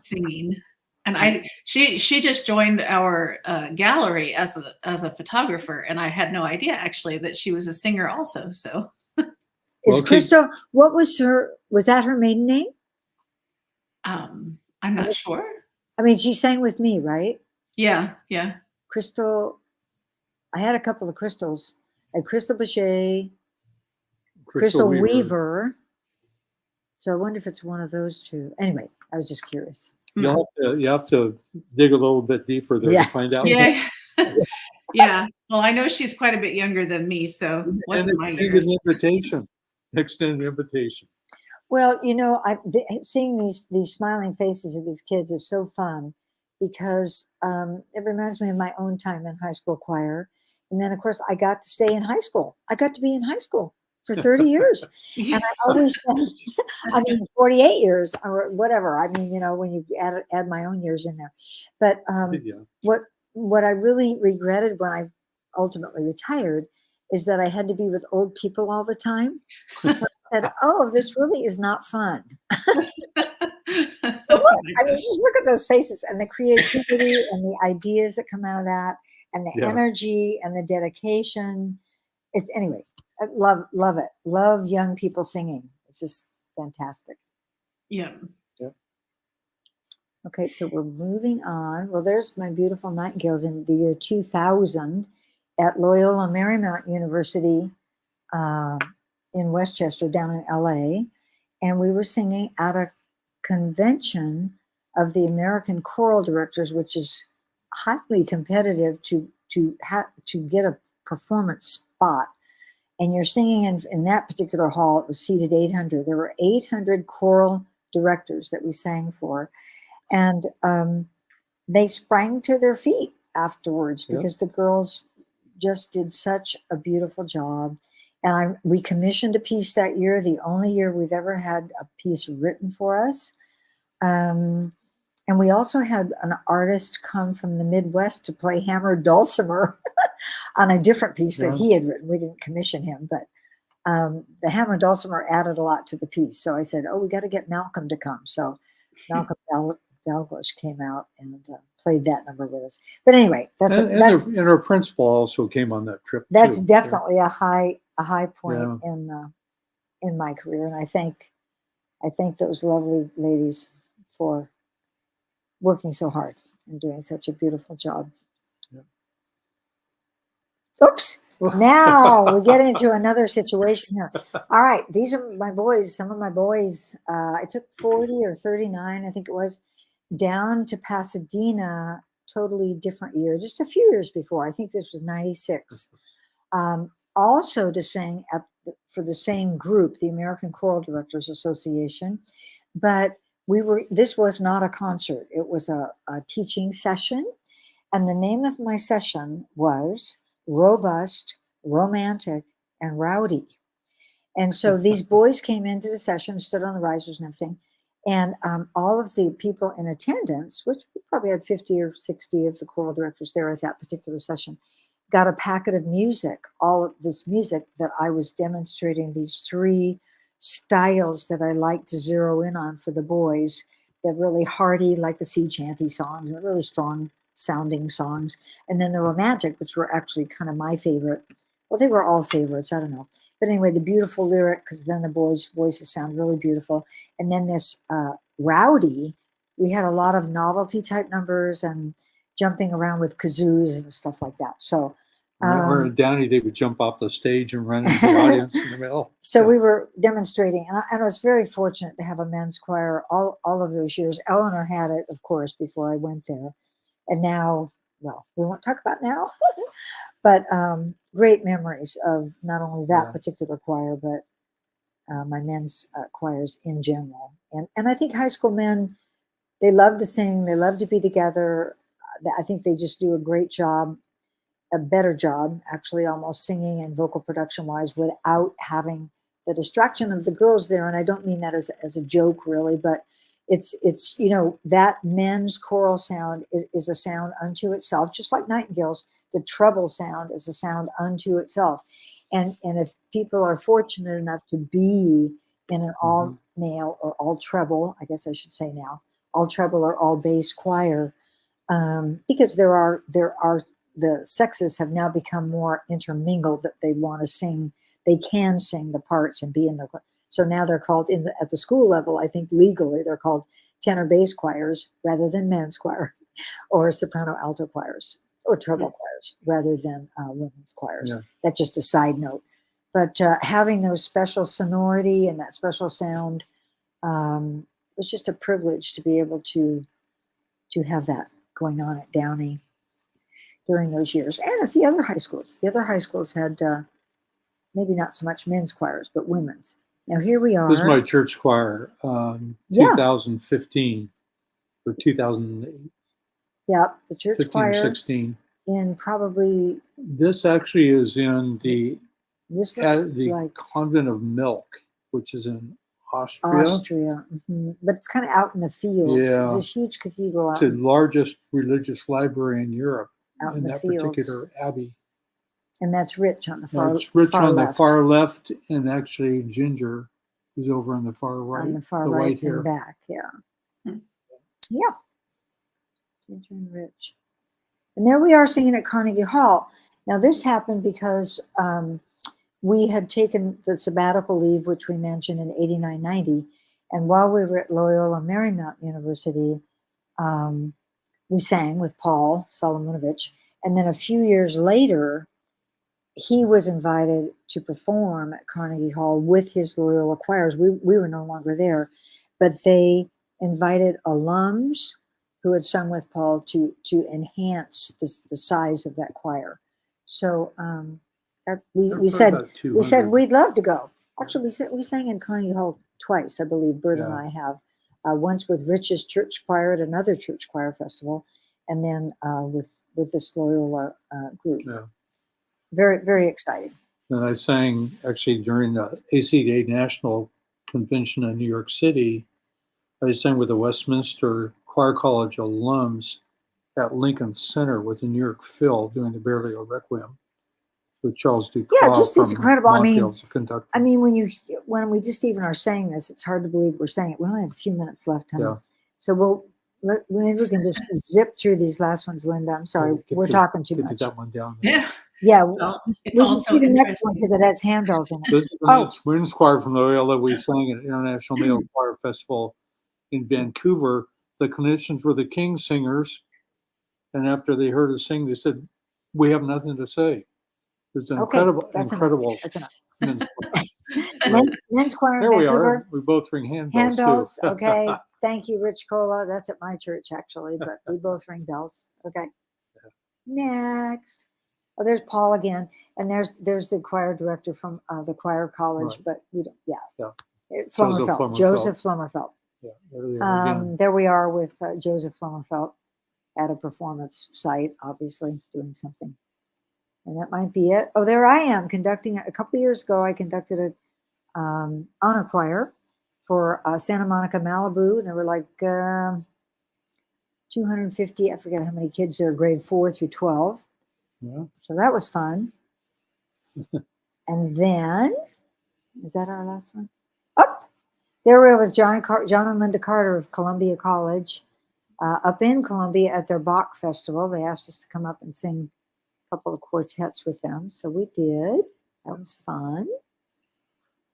singing. And she just joined our gallery as a photographer, and I had no idea actually that she was a singer also. So, Crystal? What was that her maiden name? I'm not sure. I mean, she sang with me, right? Yeah. Crystal. I had a couple of Crystals. I had Crystal Vasche, Crystal Weaver. So I wonder if it's one of those two. Anyway, I was just curious. You have to dig a little bit deeper there to find out. Yeah. Yeah. Well, I know she's quite a bit younger than me, so wasn't my years. Extended invitation. Well, seeing these smiling faces of these kids is so fun because it reminds me of my own time in high school choir. And then, of course, I got to stay in high school. I got to be in high school for 30 years. And I always said, 48 years or whatever. I mean, when you add my own years in there. But what I really regretted when I ultimately retired is that I had to be with old people all the time. I said, oh, this really is not fun. Just look at those faces and the creativity and the ideas that come out of that and the energy and the dedication. Anyway, I love it. Love young people singing. It's just fantastic. Yeah. Okay, so we're moving on. Well, there's my beautiful Nightingales in the year 2000 at Loyola Marymount University in Westchester, down in LA. And we were singing at a convention of the American Choral Directors, which is highly competitive to get a performance spot. and you're singing in that particular hall. It was seated 800. There were 800 choral directors that we sang for, and they sprang to their feet afterwards because the girls just did such a beautiful job. And we commissioned a piece that year, the only year we've ever had a piece written for us. And we also had an artist come from the Midwest to play hammered dulcimer on a different piece that he had written. We didn't commission him, but the hammered dulcimer added a lot to the piece. So I said, we got to get Malcolm to come. So Malcolm Dalglish came out and played that number with us. But anyway, and our principal also came on that trip. That's too, definitely a high point in my career, and I thank those lovely ladies for working so hard and doing such a beautiful job. Yeah. Oops. Now we get into another situation here. All right, these are my boys. Some of my boys. I took 40 or 39, I think it was, down to Pasadena. Totally different year, just a few years before. I think this was 96. Also to sing for the same group, the American Choral Directors Association, but this was not a concert. It was a teaching session, and the name of my session was Robust, Romantic, and Rowdy. And so these boys came into the session, stood on the risers and everything, and all of the people in attendance, which we probably had 50 or 60 of the choral directors there at that particular session, got a packet of music, all of this music that I was demonstrating, these 3 styles that I like to zero in on for the boys. They're really hearty, like the sea chanty songs, and really strong sounding songs. And then the romantic, which were actually kind of my favorite. Well, they were all favorites, I don't know. But anyway, the beautiful lyric, because then the boys' voices sound really beautiful. And then this rowdy, we had a lot of novelty type numbers and jumping around with kazoos and stuff like that. So or in Downey, they would jump off the stage and run into the audience in the middle. So we were demonstrating, and I was very fortunate to have a men's choir all of those years. Eleanor had it, of course, before I went there. And now, well, we won't talk about now, but great memories of not only that particular choir, but my men's choirs in general. And I think high school men, they love to sing, they love to be together. I think they just do a great job, a better job, actually, almost singing and vocal production wise, without having the distraction of the girls there. And I don't mean that as a joke, really, but it's that men's choral sound is a sound unto itself, just like Nightingale's. The treble sound is a sound unto itself. And if people are fortunate enough to be in an all male or all treble, I guess I should say now, all treble or all bass choir, because there are the sexes have now become more intermingled, that they want to sing, they can sing the parts and be in the. So now they're called at the school level, I think legally they're called tenor bass choirs rather than men's choir, or soprano alto choirs, or treble choirs rather than women's choirs. Yeah. That's just a side note. But having those special sonority and that special sound was just a privilege to be able to have that going on at Downey during those years. And it's the other high schools. The other high schools had maybe not so much men's choirs, but women's. Now here we are. This is my church choir, 2015 or 2008. Yeah, the church 15 choir. 16. In probably. This actually is in the like convent of Milk, which is in Austria. But it's kind of out in the fields. Yeah. It's this huge cathedral. It's the largest religious library in Europe. Out in the that fields. Particular abbey. And that's Rich on the far left. It's Rich on the far left, and actually Ginger is over on the far right. On the far right white hair. and back, yeah. Yeah. Ginger and Rich. And there we are singing at Carnegie Hall. Now this happened because we had taken the sabbatical leave, which we mentioned in 89, 90. And while we were at Loyola Marymount University, we sang with Paul Solomonovich. And then a few years later, he was invited to perform at Carnegie Hall with his Loyola choirs. We were no longer there, but they invited alums who had sung with Paul to enhance the size of that choir. So We said we'd love to go. Actually, we sang in Carnegie Hall twice, I believe. Burt and I have. Once with Rich's church choir at another church choir festival, and then with this Loyola group. Yeah. Very, very exciting. And I sang actually during the ACDA National Convention in New York City. I sang with the Westminster Choir College alums at Lincoln Center with the New York Phil doing the Berlioz Requiem with Charles Duclos. Yeah, just it's incredible. Montreal's conductor. I mean, when we just even are saying this, it's hard to believe we're saying it. We only have a few minutes left, honey. Yeah. So maybe we can just zip through these last ones, Linda. I'm sorry, we're talking too much. Get that one down. Yeah. Yeah, Well, we should see the next one because it has handbells in it. This is the Women's Choir from Loyola. We sang at International Male Choir Festival in Vancouver. The clinicians were the King singers, and after they heard us sing, they said, "We have nothing to say." It's an incredible. That's enough. Men's choir. Men's choir in There Vancouver. we both ring handbells. Handbells, too. okay. Thank you, Rich Cola. That's at my church actually, but we both ring bells. Okay. Next. Oh, there's Paul again, and there's the choir director from the choir college, Right. but we don't. Yeah. Flummerfelt. Joseph Flummerfelt. Yeah, there they are again. There we are with Joseph Flummerfelt at a performance site, obviously doing something. And that might be it. Oh, there I am conducting. A couple of years ago, I conducted a honor choir for Santa Monica, Malibu. And there were like 250, I forget how many kids there, grade 4 through 12. Yeah. So that was fun. And then, is that our last one? Oh, there we are with John and Linda Carter of Columbia College up in Columbia at their Bach Festival. They asked us to come up and sing a couple of quartets with them. So we did. That was fun.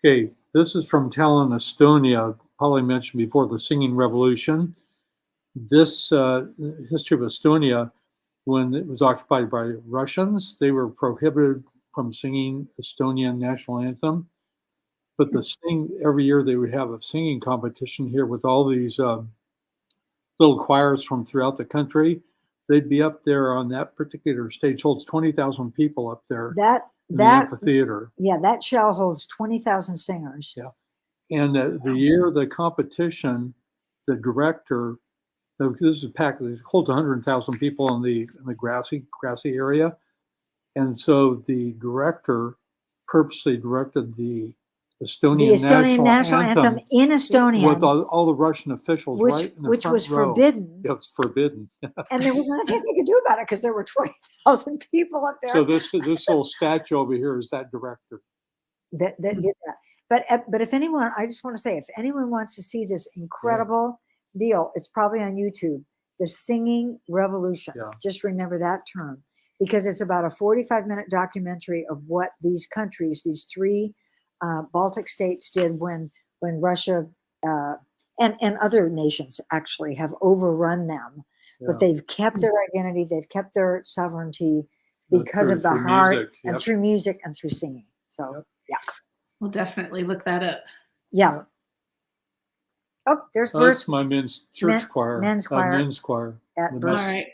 Okay, this is from Tallinn, Estonia. Polly mentioned before the singing revolution. This history of Estonia, when it was occupied by Russians, they were prohibited from singing Estonian national anthem. But every year they would have a singing competition here with all these little choirs from throughout the country. They'd be up there on that particular stage, holds 20,000 people up there in the amphitheater. Yeah, that shell holds 20,000 singers. Yeah. And the year of the competition, the director, this is packed, it holds 100,000 people in the grassy area. And so the director purposely directed the Estonian national anthem in Estonia with all the Russian officials right in the which front was row. forbidden. Yeah, it's forbidden. And there was nothing they could do about it because there were 20,000 people up there. So this little statue over here is that director. That did that. But if anyone, I just want to say, if anyone wants to see this incredible deal, it's probably on YouTube. The Singing Revolution. Yeah. Just remember that term, because it's about a 45-minute documentary of what these countries, these three Baltic states did when Russia and other nations actually have overrun them. Yeah. But they've kept their identity, they've kept their sovereignty because of the heart music. And through music and through singing. So, yeah. We'll definitely look that up. Yeah. Oh, there's Burt. That's my men's church choir. Men's choir. Men's choir. All right.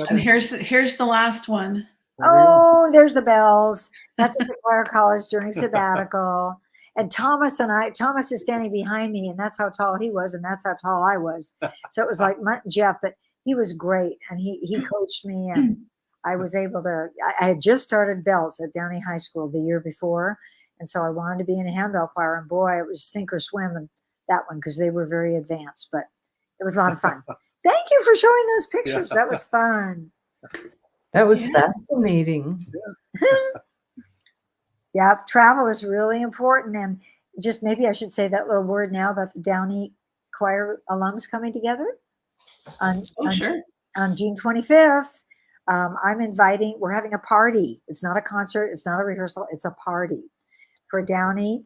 And here's the last one. Oh, there's the bells. That's at the choir college during sabbatical. And Thomas is standing behind me, and that's how tall he was, and that's how tall I was. So it was like Mutt and Jeff, but he was great, and he coached me, and I was able to. I had just started bells at Downey High School the year before, and so I wanted to be in a handbell choir, and boy, it was sink or swim in that one because they were very advanced, but it was a lot of fun. Thank you for showing those pictures. Yeah. That was fun. That was fascinating. Yeah, travel is really important. And just maybe I should say that little word now about the Downey Choir alums coming together on June 25th. I'm inviting, we're having a party. It's not a concert. It's not a rehearsal. It's a party for Downey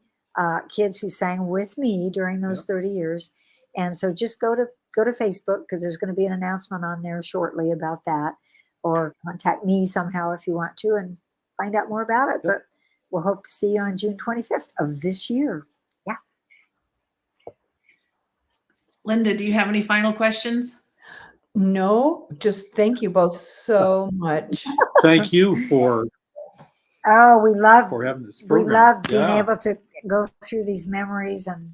kids who sang with me during those 30 years. And so just go to Facebook because there's going to be an announcement on there shortly about that. Or contact me somehow if you want to and find out more about it. But we'll hope to see you on June 25th of this year. Yeah. Linda, do you have any final questions? No, just thank you both so much. Thank you for Oh, we love for having this we program. love being Yeah. able to go through these memories and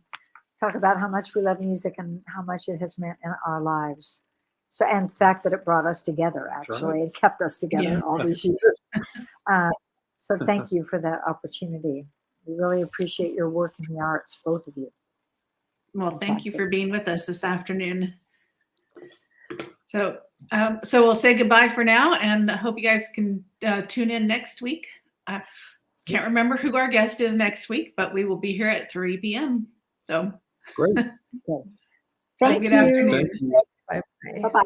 talk about how much we love music and how much it has meant in our lives. So, and the fact that it brought us together, actually, it kept us together Yeah. all these years. So thank you for that opportunity. We really appreciate your work in the arts, both of you. Well, thank you Fantastic. for being with us this afternoon. So we'll say goodbye for now, and I hope you guys can tune in next week. I can't remember who our guest is next week, but we will be here at 3 p.m. So Great. Thank good you. afternoon. Thank you. Bye-bye. Bye-bye.